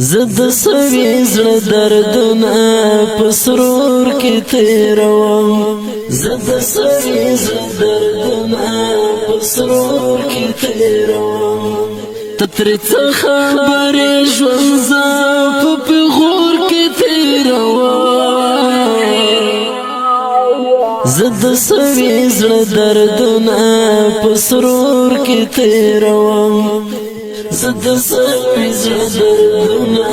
زد سوي زړه دردونه پسرور کې تیروم زد سوي زړه دردونه پسرور کې تیروم تترې څه خبرې ژوند زه په پیغور کې تیروم زد سوي زړه دردونه پسرور کې تیروم زد سوي زړه دردونه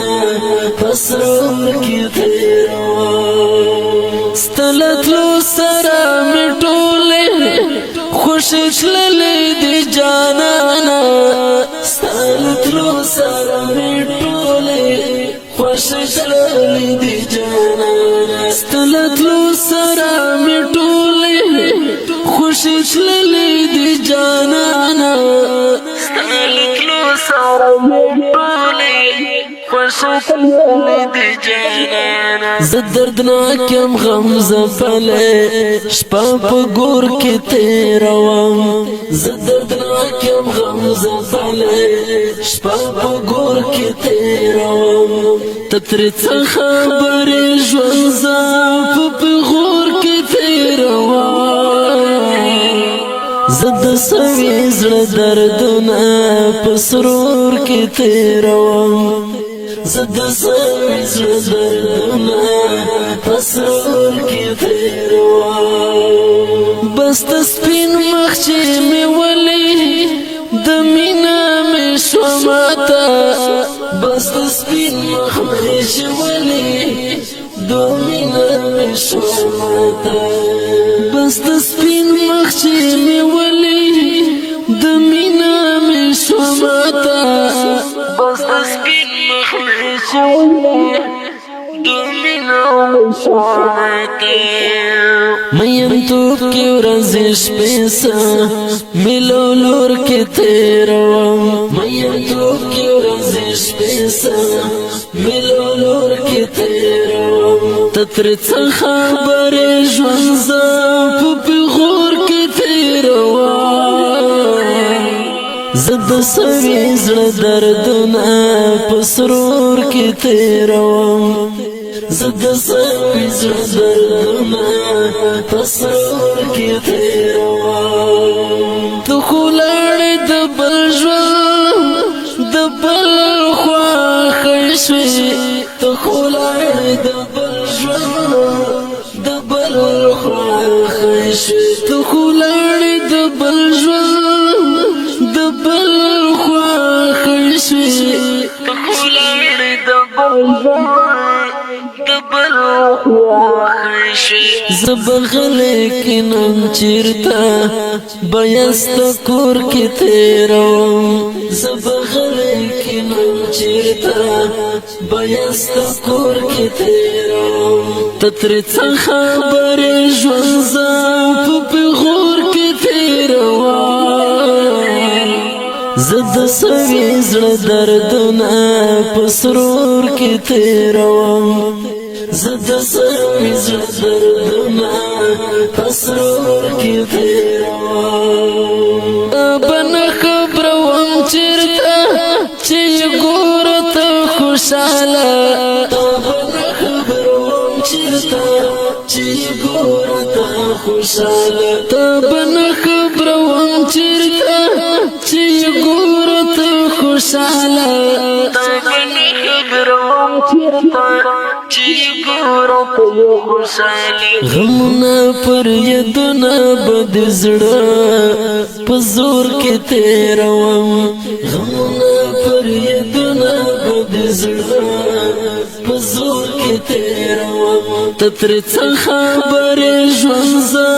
پسرور کې تیروم ستلتلو سره مې ټولې خوشې تللې دي جانانه ستلتلو سره مې ټولې خوشې تللې دي جانانه ستلتلو سره مې ټولې خوشې تللې دي جانانه ستلتلو سره مې ټولې خوشې تللې دي جانانه زه دردناک یم غم ځپلی شپه په ګور کې تېروم زه دردناک یم غم ځپلی شپه په ګور کې تېروم ته ترې څه خبرې ژوند زه په پیغور کې تېروم زه د سوي زړه دردونه په سرور کې تېروم زه د سوي زړه دردونه په سرور کې تېروم بس د سپین مخ چې مې ولې د مینه مې شوه ماته بس د سپین مخ مې چې ولې د مینه مې شوه ماته بس د سپین مخ چې مې ولې د مینه مې شوه ماته بس د سپین مخ مې چې ولې د مینه مې شوه ماته مینتوب کې ورځې شپې سه ملو لور کې تېروم مینتوب کې ورځې شپې سه ملو لور کې تېروم ته ترې څه خبرې ژوند زه په پیغور کې تېروم زه د سوي زړه دردونه په سرور کې تېروم زه د سوي زړه دردونه په سرور کې تېروم ته خو لاړې د بل ژوند د بل خوا ښه شوې ته خو لاړې د بل ژوند د بل خوا ښه شوې ته خو لاړې د بل ژوند د بل خوا ښه شوې ته خو لاړې د بل ژوند د بل خوا ښه شوې زه بغلی کینم چېرته بایسته کور کې تېروم زه بغلی کینم چېرته بایسته کور کې تېروم ته ترې څه خبرې ژوند زه په پیغور کې تېروم زه د سوي زړه دردونه په سرور کې تېروم زه د سوي زړه دردونه په سرور کې تېروم به نه خبروم چېرته چې ګوره ته خوشحاله به نه خبروم چېرته چې ګوره ته خوشحاله به نه خبروم چېرته چې ګوره ته خوشحاله به نه خبروم چېرته چې ګوره ته خوشحاله غمونه پر یادونه به د زړه په زور کې تېروم غمونه پر یادونه به د زړه په زور کې تېروم ته ترې څه خبرې ژوند زه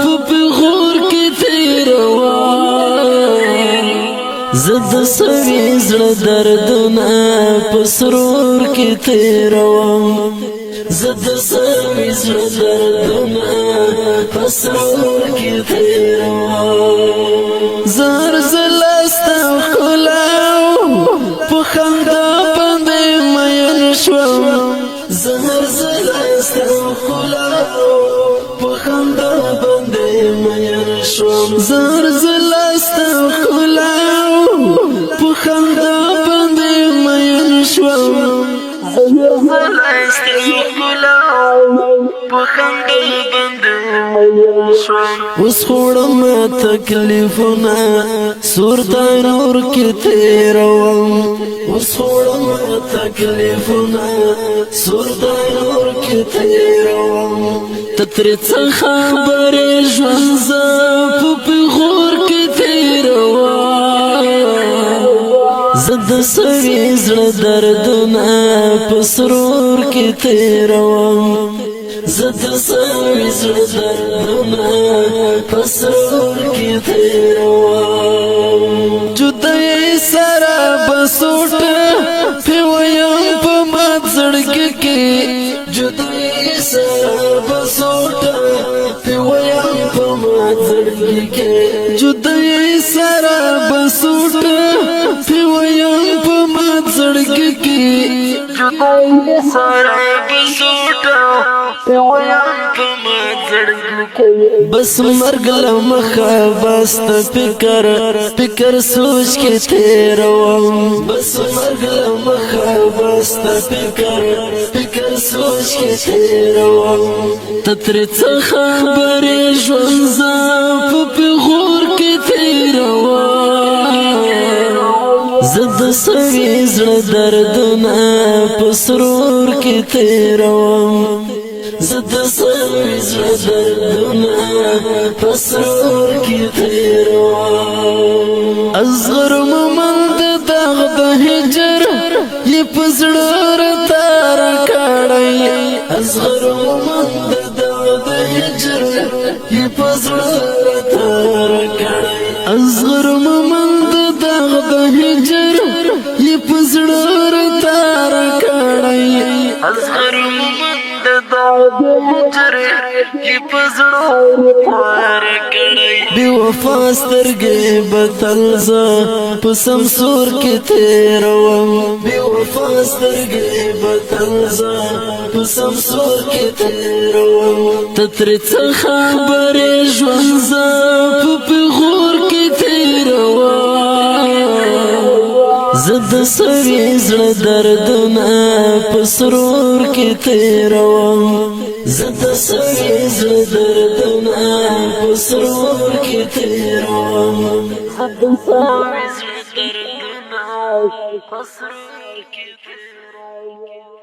په پیغور کې تېروم زه د سوي زړه دردونه په سرور کې تېروم زه د سوي زړه دردونه په سرور کې تېروم زه هر ځله ستا ښکلاو په خندا باندې مین شوم زه هر ځله ستا ښکلاو په خندا باندې مین شوم زه هر ځله ستا ښکلاو په خندا باندې مین شوم زلایستی خلا پخندل بندل شوم اوس خوړم تکلیفونه سورتا نور کې تیروم اوس خوړم تکلیفونه سورتا نور کې تیروم تترې څه خبرې ژوند زه په پیغور کې تیروم زه د سړي زړه دردونه په سرور کې تیروم زه د سړي زړه دردونه په سرور کې تیروم جدایي سره بسوټه پې ویم په مات زړګي کې جدایي سره بسوټه پې ویم په مات زړګي کې جدایي سره بسوټه پې ویم په مات زړګي کې جدایي سره بسوټه پې ویم په مات زړګي کې بس مرګ له مخه بس ته فکر سوچ کې تیروم بس مرګ له مخه بس ته فکر سوچ کې تیروم تترې څه خبرې ژوند زه په پیغور کې تیروم زه د سړي زړه دردونه په سرور کې تیروم زه د سړي زړه دردونه په سرور کې تیروم اصغر مومند داغ د هجر یې په زړه راته راکړی اصغر مومند داغ د هجر یې په زړه راته راکړی اصغر مومند داغ د هجر یې په زړه راته راکړی اصغر مومند داغ د هجر یې په زړه راته راکړی بې وفا سترګې به تل زه په سمسور کې تیروم بې وفا سترګې به تل زه په سمسور کې تیروم تترې څه خبرې ژوند زه په پیغور کې تیروم زه د سړي زړه دردونه په سرور کې تیروم زه د سړي زړه دردونه په سرور کې تیروم زه د سړي زړه دردونه په سرور کې تیروم